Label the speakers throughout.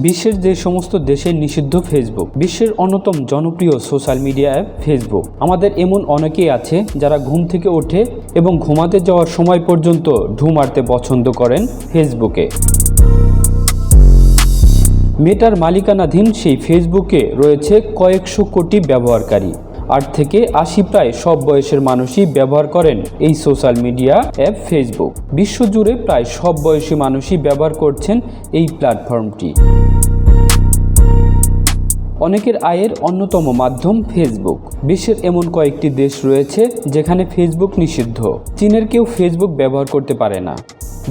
Speaker 1: বিশ্বের যে সমস্ত দেশে নিষিদ্ধ ফেসবুক। বিশ্বের অন্যতম জনপ্রিয় সোশ্যাল মিডিয়া অ্যাপ ফেসবুক। আমাদের এমন অনেকেই আছে যারা ঘুম থেকে ওঠে এবং ঘুমাতে যাওয়ার সময় পর্যন্ত ঢু মারতে পছন্দ করেন ফেসবুকে। মেটার মালিকানাধীন সেই ফেসবুকে রয়েছে কয়েকশো কোটি ব্যবহারকারী। 8 থেকে 80 প্রায় সব বয়সের মানুষই ব্যবহার করেন এই সোশ্যাল মিডিয়া অ্যাপ ফেসবুক। বিশ্বজুড়ে প্রায় সব বয়সী মানুষই ব্যবহার করছেন এই প্ল্যাটফর্মটি। অনেকের আয়ের অন্যতম মাধ্যম ফেসবুক। বিশ্বের এমন কয়েকটি দেশ রয়েছে যেখানে ফেসবুক নিষিদ্ধ। চীনের কেউ ফেসবুক ব্যবহার করতে পারে না।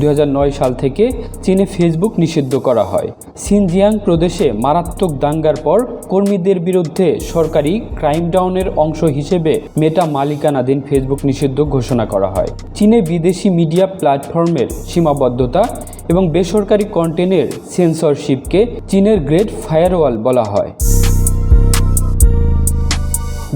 Speaker 1: 2009 সাল থেকে চীনে ফেসবুক নিষিদ্ধ করা হয়। সিনজিয়াং প্রদেশে মারাত্মক দাঙ্গার পর কর্মীদের বিরুদ্ধে সরকারি ক্রাইমডাউনের অংশ হিসেবে মেটা মালিকানাধীন ফেসবুক নিষিদ্ধ ঘোষণা করা হয়। চীনে বিদেশি মিডিয়া প্ল্যাটফর্মের সীমাবদ্ধতা এবং বেসরকারি কন্টেন্টের সেন্সরশিপকে চীনের গ্রেট ফায়ারওয়াল বলা হয়।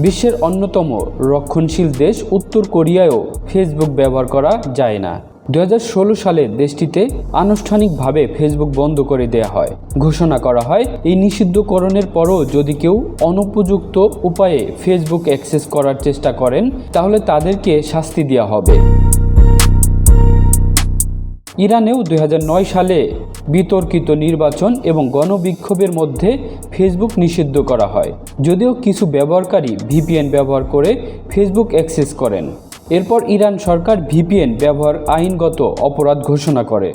Speaker 1: বিশ্বের অন্যতম রক্ষণশীল দেশ উত্তর কোরিয়ায়ও ফেসবুক ব্যবহার করা যায় না। 2016 সালে দেশটিতে আনুষ্ঠানিকভাবে ফেসবুক বন্ধ করে দেওয়া হয়। ঘোষণা করা হয় এই নিষিদ্ধকরণের পরও যদি কেউ অনুপযুক্ত উপায়ে ফেসবুক অ্যাক্সেস করার চেষ্টা করেন তাহলে তাদেরকে শাস্তি দেওয়া হবে। ইরানেও 2009 সালে বিতর্কিত নির্বাচন এবং গণবিক্ষোভের মধ্যে ফেসবুক নিষিদ্ধ করা হয়, যদিও কিছু ব্যবহারকারী ভিপিএন ব্যবহার করে ফেসবুক অ্যাক্সেস করেন। এরপর ইরান সরকার ভিপিএন ব্যবহার আইনগত অপরাধ ঘোষণা করে।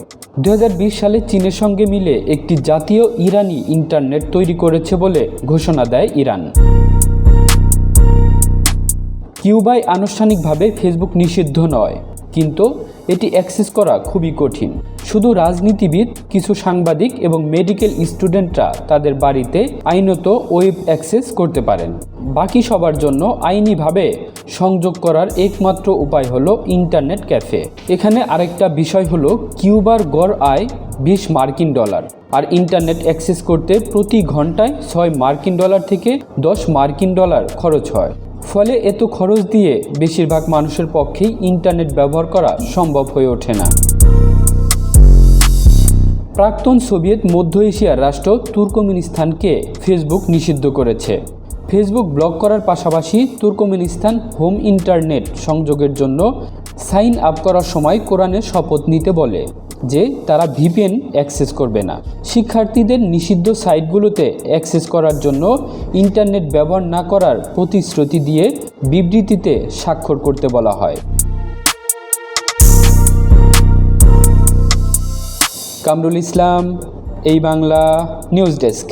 Speaker 1: 2020 সালে চীনের সঙ্গে মিলে একটি জাতীয় ইরানি ইন্টারনেট তৈরি করেছে বলে ঘোষণা দেয় ইরান। কিউবায় আনুষ্ঠানিকভাবে ফেসবুক নিষিদ্ধ নয়, কিন্তু এটি অ্যাক্সেস করা খুবই কঠিন। শুধু রাজনীতিবিদ, কিছু সাংবাদিক এবং মেডিকেল স্টুডেন্টরা তাদের বাড়িতে আইনত ওয়েব অ্যাক্সেস করতে পারেন। বাকি সবার জন্য আইনিভাবে সংযোগ করার একমাত্র উপায় হলো ইন্টারনেট ক্যাফে। এখানে আরেকটা বিষয় হলো কিউবার গড় আয় $20 আর ইন্টারনেট অ্যাক্সেস করতে প্রতি ঘন্টায় $6 থেকে $10 খরচ হয়। ফলে এত খরচ দিয়ে বেশিরভাগ মানুষের পক্ষেই ইন্টারনেট ব্যবহার করা সম্ভব হয়ে ওঠে না। প্রাক্তন সোভিয়েত মধ্য এশিয়ার রাষ্ট্র তুর্কমেনিস্তানকে ফেসবুক নিষিদ্ধ করেছে। ফেসবুক ব্লক করার পাশাপাশি তুর্কমেনিস্তান হোম ইন্টারনেট সংযোগের জন্য সাইন আপ করার সময় কোরআনের শপথ নিতে বলে যে তারা ভিপিএন অ্যাক্সেস করবে না। শিক্ষার্থীদের নিষিদ্ধ সাইটগুলোতে অ্যাক্সেস করার জন্য ইন্টারনেট ব্যবহার না করার প্রতিশ্রুতি দিয়ে বিবৃতিতে স্বাক্ষর করতে বলা হয়। কামরুল ইসলাম, এই বাংলা নিউজ ডেস্ক।